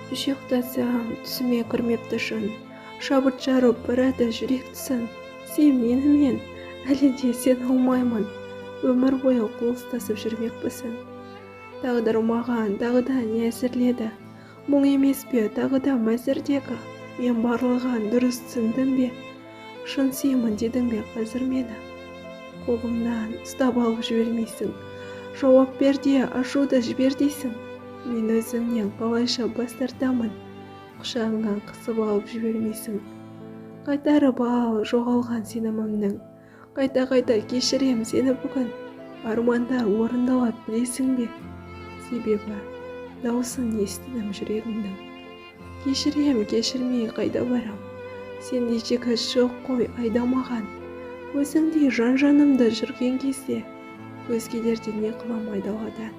Түш ұйықтасам, түсіме кірмепті шын. Шабыт жарып барады жүрек тұсын. Сен менімен, әлі де сен алмаймын. Өмір бойы қол ұстасып жүрмекпісің. Тағдыр маған тағы да не әзірледі? Мұң емес пе тағы да мәзірдегі? Мен барлығын дұрыс түсіндім бе? Шын сүйемін дедің бе қазір мені? Қолымнан ұстап алып жібермейсің. Жауап бер де ашуды жібер дейсің. Мен өзімнен қалайша бас тартамын. Құшағыңа қысып алып жібермейсің. Қайтарып ал жоғалған сенімімнің. Қайта кешірем сені бүгін. Армандар орындалады білесің бе? Себебі дауысын естідім жүрегімнің. Кешірем, кешірмей қайда барам? Сенде жігіт жоқ қой айдамаған. Өзіңдей жан-жанымды жүрген кезде өзгелерде не қылам айдаладан.